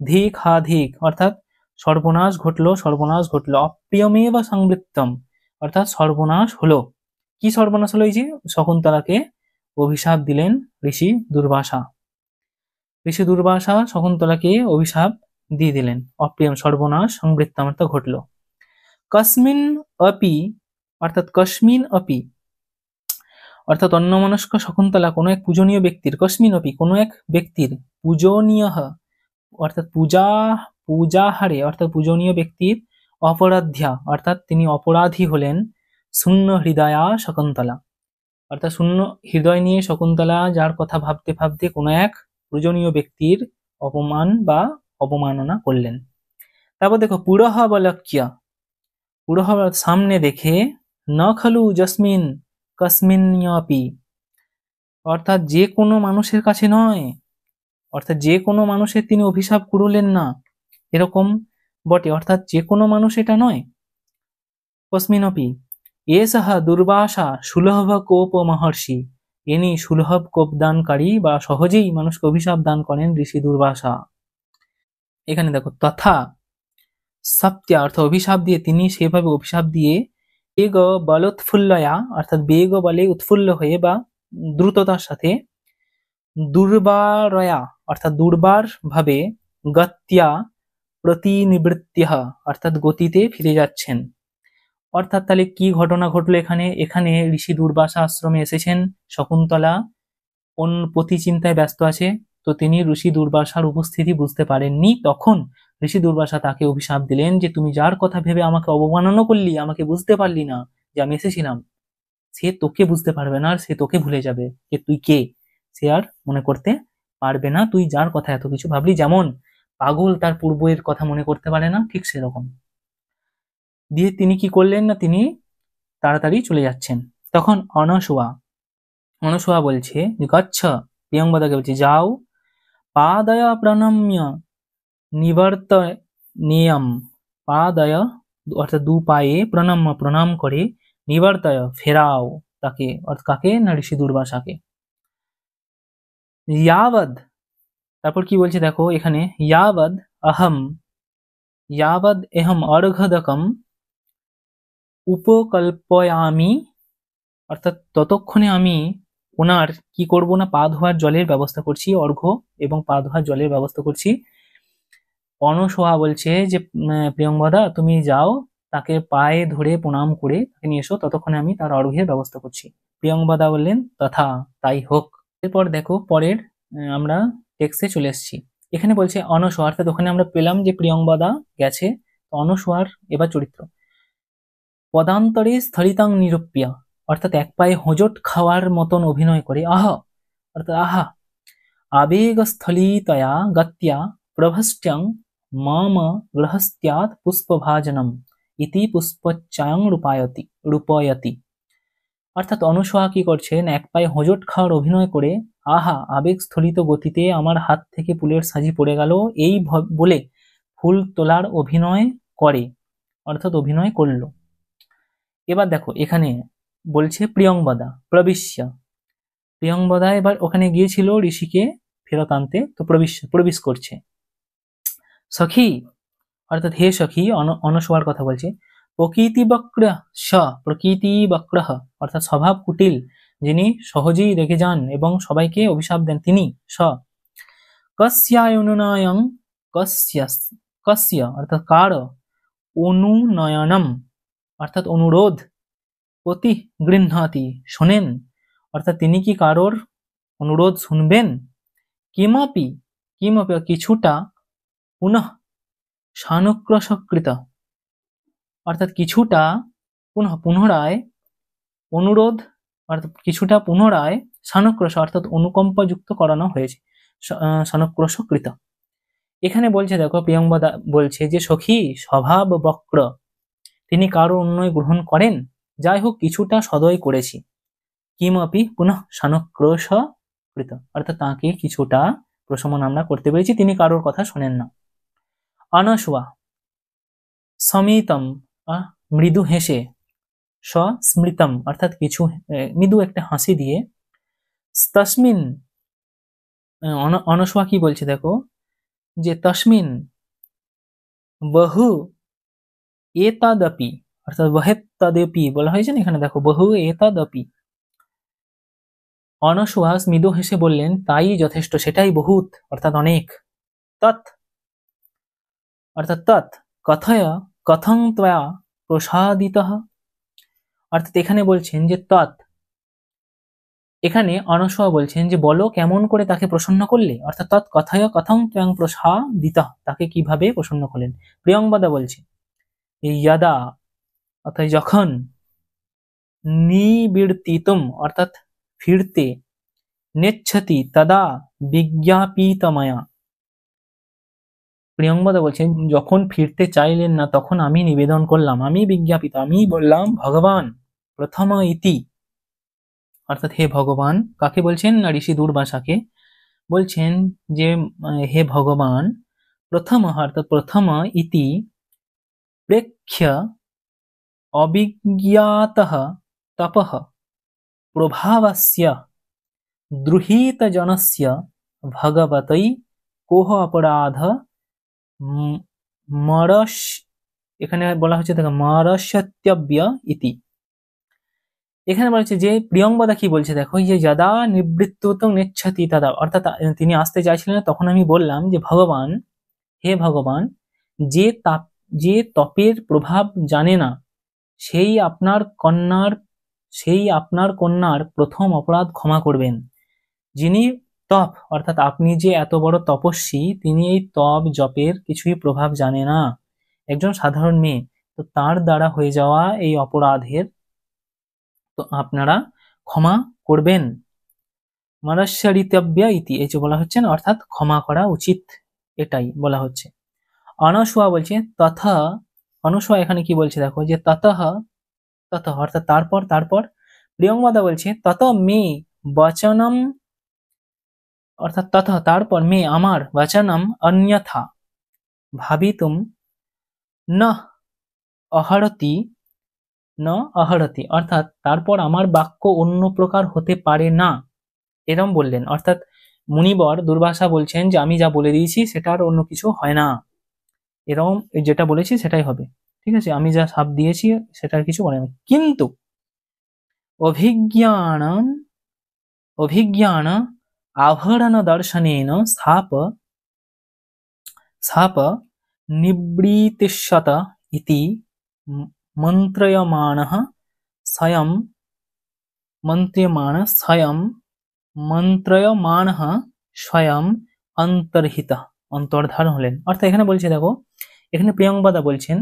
ধিক, হা ধিক, অর্থাৎ সর্বনাশ ঘটলো, সর্বনাশ ঘটলো, অপ্রিয়মেব সংবৃত্তম, অর্থাৎ সর্বনাশ হলো। কি সর্বনাশ হলো? এই যে শকুন্তলাকে অভিশাপ দিলেন ঋষি দুর্বাসা, ঋষি দুর্বাসা শকুন্তলাকে অভিশাপ দিয়ে দিলেন, অপ্রিয়ম সর্বনাশ সংবৃত্তম অর্থাৎ ঘটলো। কস্মিন অপি, অর্থাৎ কস্মিন অপি, অর্থাৎ অন্যমনস্ক শকুন্তলা কোনো এক পূজনীয় ব্যক্তির, কস্মিন অপি কোনো এক ব্যক্তির, পূজনীয় অর্থাৎ পূজাহারে অর্থাৎ পূজনীয় ব্যক্তির, অপরাধ্যা অর্থাৎ তিনি অপরাধী হলেন, শূন্য হৃদয়া শকুন্তলা অর্থাৎ শূন্য হৃদয় নিয়ে শকুন্তলা যার কথা ভাবতে ভাবতে কোনো এক পূজনীয় ব্যক্তির অপমান বা অবমাননা করলেন। তারপর দেখো পুরহ বলক্ষ্য, পুরহ সামনে দেখে, ন খলু যস্মিন কস্মিন্নপি অর্থাৎ যে কোনো মানুষের কাছে নয়, অর্থাৎ যে কোনো মানুষের তিনি অভিশাপ করলেন না এরকম বটে, অর্থাৎ যে কোনো মানুষ এটা নয়। কস্মিনপি এসহ দুর্বাসা সুলভ কোপ মহর্ষি, ইনি সুলভ কোপ দানকারী বা সহজেই মানুষকে অভিশাপ দান করেন ঋষি দুর্বাসা। এখানে দেখো তথা সপ্ত্যা অর্থাৎ অভিশাপ দিয়ে, তিনি সেভাবে অভিশাপ দিয়ে বেগ বলোৎফুল্লয়া অর্থাৎ বেগ বলে উৎফুল্ল হয়ে বা দ্রুততার সাথে, দুর্বারয়া অর্থাৎ দুর্বার ভাবে, গত্যা প্রতিনিবৃত্ত্য অর্থাৎ গতিতে ফিরে যাচ্ছেন। অর্থাৎ তাহলে কি ঘটনা ঘটলো এখানে? এখানে ঋষি দুর্বাসা আশ্রমে এসেছেন, শকুন্তলা পতি চিন্তায় ব্যস্ত আছে, তো তিনি ঋষি দুর্বাসার উপস্থিতি বুঝতে পারেননি। তখন ঋষি দুর্বাসা তাকে অভিশাপ দিলেন যে তুমি যার কথা ভেবে আমাকে অবমাননা করলি, আমাকে বুঝতে পারলি না যে আমি এসেছিলাম, সে তোকে বুঝতে পারবে না, আর সে তোকে ভুলে যাবে যে তুই কে, সে আর মনে করতে পারবে না তুই যার কথা এত কিছু ভাবলি। যেমন পাগল তার পূর্বের কথা মনে করতে পারে না, ঠিক সেরকম। দিয়ে তিনি কি করলেন না, তিনি তাড়াতাড়ি চলে যাচ্ছেন। তখন অনসুয়া বলছে যে গচ্ছ, প্রিয়ংবদাকে বলছে যাও, পাদয় প্রণম্য নিবর্ত নিয়ম, পাদয় অর্থাৎ দু পায়ে, প্রণম্য প্রণাম করে, নিবর্তয় ফেরাও তাকে, অর্থাৎ কাকে না ঋষি দুর্বাসাকে। ইয়াবদ, তারপর কি বলছে দেখো এখানে, ইয়াবদ এহম অর্ঘদকম উপকল্পয়ামি অর্থাৎ ততক্ষণে আমি ওনার কি করব না, পা ধোয়ার জলের ব্যবস্থা করছি, অর্ঘ্য এবং পা ধোয়ার জলের ব্যবস্থা করছি। অনসোয়া বলছে যে প্রিয়ংবদা তুমি যাও, তাকে পায়ে ধরে প্রণাম করে তাকে নিয়ে এসো, ততক্ষণে আমি তার অর্ঘ্যের ব্যবস্থা করছি। প্রিয়ংবদা বললেন তথা, তাই হোক। এরপর দেখো পরের আমরা টেক্সটে চলে এসেছি। এখানে বলছে অনসোয়া, অর্থাৎ ওখানে আমরা পেলাম যে প্রিয়ংবদা গেছে, অনসোয়ার এবার চরিত্র। পদান্তরে স্থলিতাং নিরূপ্য অর্থাৎ এক পায়ে হোঁচট খাওয়ার মতন অভিনয় করে, অর্থাৎ আবেগস্থলিতয়া গত্যা প্রভষ্ট্যং মম গৃহস্ত্যাৎ পুষ্পভাজনম ইতি পুষ্পচ্যাং রূপয়তি অর্থাৎ অনুসোয়া কি করছেন, এক পায়ে হোঁচট খাওয়ার অভিনয় করে আবেগস্থলিত গতিতে আমার হাত থেকে ফুলের সাজি পড়ে গেল এই বলে ফুল তোলার অভিনয় করে, অর্থাৎ অভিনয় করল। এবার দেখো এখানে বলছে প্রিয়ংবদা প্রবিশ্য, প্রিয়ংবদা এবার ওখানে গিয়েছিল ঋষিকে ফেরত আনতে, তো প্রবেশ করছে। সখী অর্থাৎ হে সখী, অনসোয়ার কথা বলছে। প্রকৃতি বক্র অর্থাৎ স্বভাব কুটিল, যিনি সহজেই রেগে যান এবং সবাইকে অভিশাপ দেন, তিনি কস্যায়নুনয়ং কস্য অর্থাৎ কার, অনুনয়নম অর্থাৎ অনুরোধ, প্রতি গৃহ্ণাতি শোনেন অর্থাৎ তিনি কি কারোর অনুরোধ শুনবেন, কিমপি কিছুটা, পুনঃ সানুক্রসকৃত অর্থাৎ কিছুটা, পুনরায় অনুরোধ অর্থাৎ কিছুটা পুনরায়, সানুক্রস অর্থাৎ অনুকম্পযুক্ত করানো হয়েছে, সানুক্রসকৃত। এখানে বলছে দেখো প্রিয়ংবদা বলছে যে সখী স্বভাব বক্র, তিনি কারো অন্যয় গ্রহণ করেন, যাই হোক কিছুটা সদয় করেছি, কিমপি পুনঃ সানুক্রসকৃত অর্থাৎ তাকে কিছুটা প্রশমন আমরা করতে পেরেছি, তিনি কারোর কথা শোনেন না। অনসোয়া সমিতম মৃদু হেসে, স্মৃতম অর্থাৎ কিছু মৃদু একটা হাসি দিয়ে, তস্মিন অনসোয়া কি বলছে দেখো যে তস্মিন বহু এতদপি অর্থাৎ বহেতদপি বলা হয়েছে না এখানে, দেখো বহু এতদপি। অনসোয়া মৃদু হেসে বললেন তাই যথেষ্ট, সেটাই বহুত অর্থাৎ অনেক। তৎ অর্থাৎ তৎ কথয় কথং ত্বয়া প্রসাদিতঃ অর্থাৎ এখানে বলছেন যে তৎ, এখানে অনসোয়া বলছেন যে বলো কেমন করে তাকে প্রসন্ন করলে, অর্থাৎ তৎ কথয় কথং ত্বয়াং প্রসাদিতঃ তাকে কিভাবে প্রসন্ন করলেন। প্রিয়ংবদা বলছে ইয়াদা অর্থাৎ যখন, নিবৃত্তিতুম অর্থাৎ ফিরতে, নেচ্ছতি তদা বিজ্ঞাপিতময়া। প্রিয়ংবদা বলছেন যখন ফিরতে চাইলেন না তখন আমি নিবেদন করলাম, আমি বিজ্ঞাপিত, আমি বললাম ভগবান প্রথম ইতি, অর্থাৎ হে ভগবান, কাকে বলছেন না ঋষি দুর্বাসাকে বলছেন যে হে ভগবান প্রথম অর্থাৎ প্রথম ইতি প্রেক্ষ্য অবিজ্ঞাতঃ তপঃ প্রভাবস্য দ্রুহিতজনস্য ভগবতৈ কোহ অপরাধ মরস, এখানে বলা হচ্ছে দেখো মরসত্যব্য ইতি। এখানে বলা হচ্ছে যে প্রিয়ংবদা কি বলছে দেখো, যে যদা নিবৃত্তং নেচ্ছতি তদা, অর্থাৎ তিনি আসতে চাইছিলেন তখন আমি বললাম যে ভগবান, হে ভগবান, যে তপের প্রভাব জানে না সেই আপনার কন্যার প্রথম অপরাধ ক্ষমা করবেন। যিনি তপ অর্থাৎ আপনি যে এত বড় তপস্বী, তিনি এই তপ জপের কিছুই প্রভাব জানে না, একজন সাধারণ মেয়ে, তো তার দ্বারা হয়ে যাওয়া এই অপরাধের তো আপনারা ক্ষমা করবেন। মনস্যরিতব্য ইতি, এই যে বলা হচ্ছে না, অর্থাৎ ক্ষমা করা উচিত, এটাই বলা হচ্ছে। অনসুয়া বলছে তথা, অনসুয়া এখানে কি বলছে দেখো, যে ততঃ ততঃ অর্থাৎ তারপর। প্রিয়ংবদা বলছে তত মে বচনম, অর্থাৎ তথা তারপর, মে আমার, বচনম অন্যথা ভাবিতুম ন অহরতি, ন অহরতি অর্থাৎ তারপর আমার বাক্য অন্য প্রকার হতে পারে না, এরম বললেন। অর্থাৎ মুনিবর দুর্বাসা বলছেন যে আমি যা বলে দিয়েছি সেটা আর অন্য কিছু হয় না, এরকম যেটা বলেছি সেটাই হবে, ঠিক আছে, আমি যা শাপ দিয়েছি সেটার কিছু বলে না। কিন্তু অভিজ্ঞান আভরণ দর্শনেন সাপ নিবৃতিষ্যত ইতি মন্ত্রয়মাণঃ স্বয়ং মন্ত্রয়মাণঃ স্বয়ং অন্তর্হিতঃ, অন্তর্ধান হলেন। অর্থাৎ এখানে বলছে দেখো, এখানে প্রিয়ংবদা বলছেন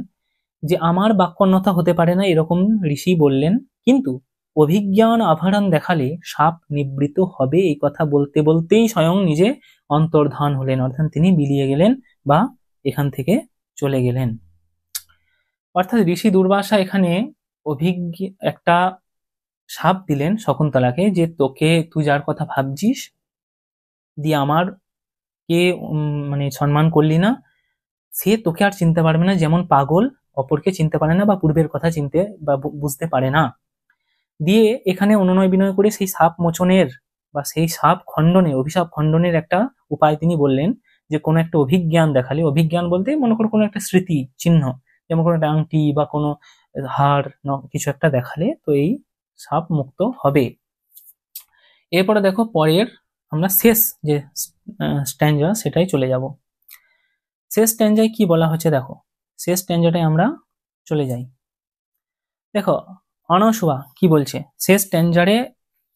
যে আমার বাক্যন্যতা হতে পারে না এরকম ঋষি বললেন, কিন্তু অভিজ্ঞান আভরণ দেখালে সাপ নিবৃত হবে, এই কথা বলতে বলতেই স্বয়ং নিজে অন্তর্ধান হলেন, অর্থাৎ তিনি বিলিয়ে গেলেন বা এখান থেকে চলে গেলেন। অর্থাৎ ঋষি দুর্বাসা এখানে অভিজ্ঞ একটা সাপ দিলেন শকুন্তলাকে, যে তোকে, তুই যার কথা ভাবছিস দিয়ে আমার কে মানে সম্মান করলি না, সে তোকে আর চিনতে পারবে না, যেমন পাগল অপরকে চিনতে পারে না বা পূর্বের কথা চিনতে বা বুঝতে পারে না। দিয়ে এখানে অনুনয় বিনয় করে সেই সাপ মোচনের বা সেই সাপ খণ্ডনের, অভিশাপ খণ্ডনের একটা উপায় তিনি বললেন, যে কোনো একটা অভিজ্ঞান দেখালে, অভিজ্ঞান বলতে মনে করো কোনো একটা স্মৃতি চিহ্ন, যেমন কোনো একটা আংটি বা কোনো হাড় কিছু একটা দেখালে তো এই সাপ মুক্ত হবে। এরপরে দেখো পরের আমরা শেষ যে স্ট্যাঞ্জা সেটাই চলে যাব। শেষ স্ট্যাঞ্জায় কি বলা হচ্ছে দেখো, শেষ স্ট্যাঞ্জাটায় আমরা চলে যাই। দেখো অনসুয়া কি বলছে, শেষ স্ট্যাঞ্জারে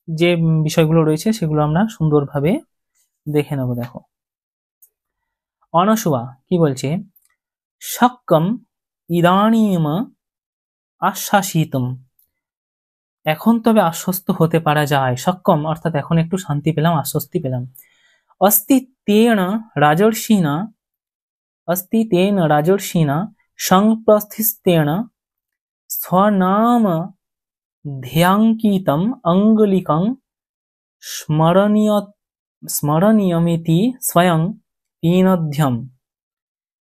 যে বিষয়গুলো রয়েছে সেগুলো আমরা সুন্দরভাবে দেখে নেব। দেখো অনসুয়া কি বলছে, শক্কম ইদানীম আশ্বাসিতম, এখন তবে আশ্বস্ত হতে পারা যায়, সক্ষম অর্থাৎ এখন একটু শান্তি পেলাম, আশ্বস্তি পেলাম। अस्ति तेन राजर्षिणा संप्रस्थितेन स्वनाम ध्याङ्कितम् अङ्गुलिकं স্মরণীয়মিতি স্বয়ং পিনধ্যম।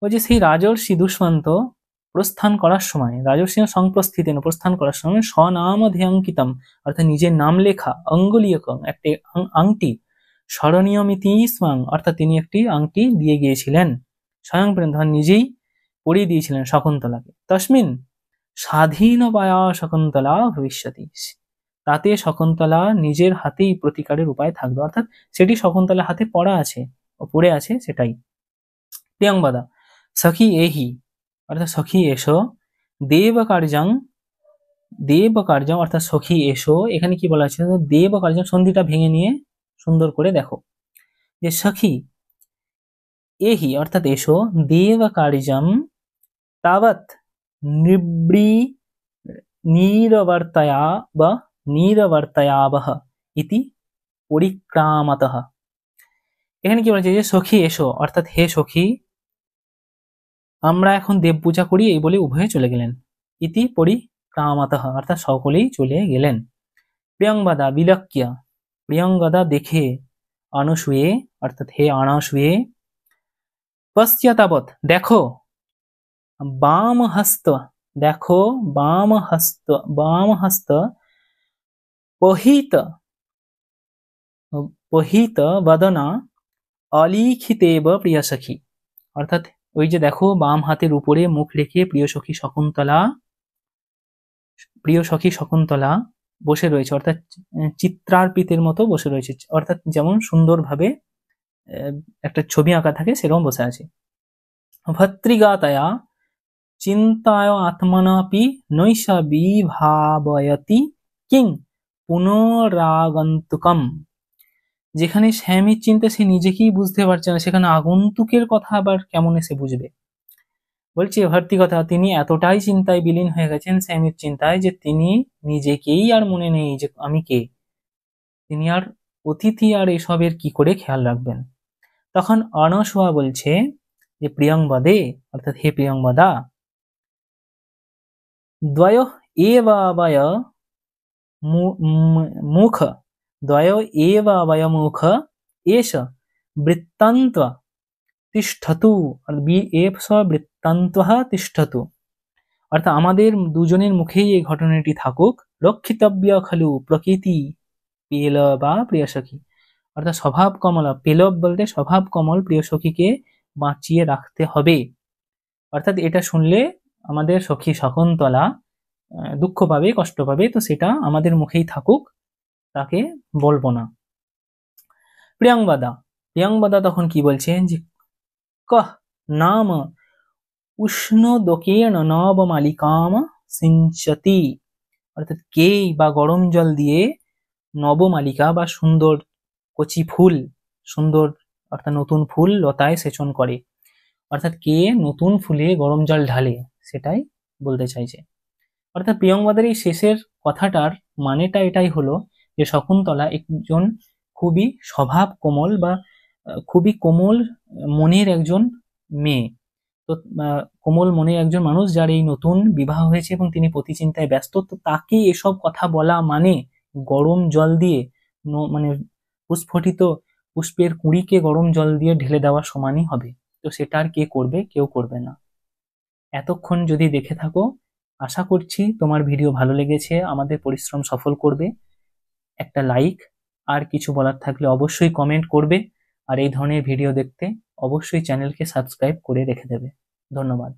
ওই যে সেই রাজর্ষি দুষ্মন্ত প্রস্থান করার সময়, রাজর্ষি সংপ্রস্থিতেন প্রস্থান করার সময় স্বনাম ধ্যাঙ্কিতম অর্থাৎ নিজের নাম লেখা, অঙ্গুলিকং একটি আংটি, স্মরণীয়মিতি স্বয়ং অর্থাৎ তিনি একটি আংটি দিয়ে গিয়েছিলেন, স্বয়ং নিজেই পরিয়ে দিয়েছিলেন শকুন্তলাকে। তস্মিন স্বাধীন পায়া শকুন্তলা ভবিষ্যতি, তাতে শকুন্তলা নিজের হাতেই প্রতিকারের উপায় থাকবে, অর্থাৎ সেটি শকুন্তলার হাতে পড়ে আছে সেটাই। প্রিয়ংবদা সখী এহি অর্থাৎ সখী এসো, দেবকার্যং অর্থাৎ সখী এসো, এখানে কি বলা আছে, দেবকার্যং সন্ধিটা ভেঙে নিয়ে সুন্দর করে দেখো, যে সখী এহি অর্থাৎ এসো, দেবকার্যম তাবৎ নিরবর্তয়াবহ ইতি পরিক্রামতঃ। এখানে কি বলছে যে সখী এসো, অর্থাৎ হে সখী আমরা এখন দেব পূজা করি, এই বলে উভয়ে চলে গেলেন। ইতি পরিক্রামতঃ অর্থাৎ সকলেই চলে গেলেন। প্রিয়ংবদা বিলক্ষ্য, প্রিয়ংবদা দেখে, অনসূয়ে অর্থাৎ হে অনসূয়ে, পশ্চাতাবৎ দেখো, বামহস্ত দেখো, বামহস্ত পহিত বদনা অলিখিতেব প্রিয় সখী, অর্থাৎ ওই যে দেখো বাম হাতের উপরে মুখ রেখে প্রিয় সখী শকুন্তলা বসে রয়েছে, অর্থাৎ চিত্রার্পিতের মতো বসে রয়েছে, অর্থাৎ যেমন সুন্দরভাবে একটা ছবি আঁকা থাকে সেরকম বসে আছে। ভর্তৃগাতয়া চিন্তায় আত্মনাপি নৈষ বিভাবয়তি কিং পুনরাগন্তুকম, যেখানে স্বামীর চিন্তা সে নিজেকেই বুঝতে পারছে না, সেখানে আগন্তুকের কথা আবার কেমন এসে বুঝবে। বলছি ভর্তৃগতা তিনি এতটাই চিন্তায় বিলীন হয়ে গেছেন স্বামীর চিন্তায় যে তিনি নিজেকেই আর মনে নেই যে আমি কে, তিনি আর অতিথি আর এসবের কি করে খেয়াল রাখবেন। তখন অনসূয়া বলছে যে প্রিয়ংবদে অর্থাৎ হে প্রিয়ংবদা, দ্বয় এবাবয় মুখ এষ বৃত্তান্ত তিষ্ঠতু, বৃত্তান্তঃ তিষ্ঠতু, অর্থাৎ আমাদের দুজনের মুখেই এই ঘটনাটি থাকুক। রক্ষিতব্য খলু প্রকৃতি পেলবা প্রিয় সখী, অর্থাৎ স্বভাব কমলা, পেলব বলতে স্বভাব কমল প্রিয় সখীকে বাঁচিয়ে রাখতে হবে। অর্থাৎ এটা শুনলে আমাদের সখী শকুন্তলা দুঃখ পাবে, কষ্ট পাবে, তো সেটা আমাদের মুখেই থাকুক, তাকে বলবো না। প্রিয়ংবদা তখন কি বলছেন যে কহ নাম উষ্ণদোকেন নবমালিকাম সিঞ্চতি, অর্থাৎ কে বা গরম জল দিয়ে নবমালিকা বা সুন্দর কচি ফুল, সুন্দর অর্থাৎ নতুন ফুল লতায় সেচন করে, অর্থাৎ কে নতুন ফুলে গরম জল ঢালে, সেটাই বলতে চাইছে। অর্থাৎ প্রিয়ংবদের এই শেষের কথাটার মানেটা এটাই হলো যে শকুন্তলা একজন খুবই স্বভাব কোমল বা খুবই কোমল মনের একজন মেয়ে, তো কোমল মনের একজন মানুষ যার এই নতুন বিবাহ হয়েছে এবং তিনি প্রতিচিন্তায় ব্যস্ত, তো তাকে এসব কথা বলা মানে গরম জল দিয়ে মানে পুষ্পটিত পুষ্পের কুঁড়িকে গরম জল দিয়ে ঢেলে দেওয়ার সমানই হবে। তো সেটা আর কে করবে? কেউ করবে না। এতক্ষণ যদি দেখে থাকো, আশা করছি তোমার ভিডিও ভালো লেগেছে, আমাদের পরিশ্রম সফল করবে। একটা লাইক, আর কিছু বলার থাকলে অবশ্যই কমেন্ট করবে, আর এই ধরনের ভিডিও দেখতে অবশ্যই চ্যানেলকে সাবস্ক্রাইব করে রেখে দেবে। ধন্যবাদ।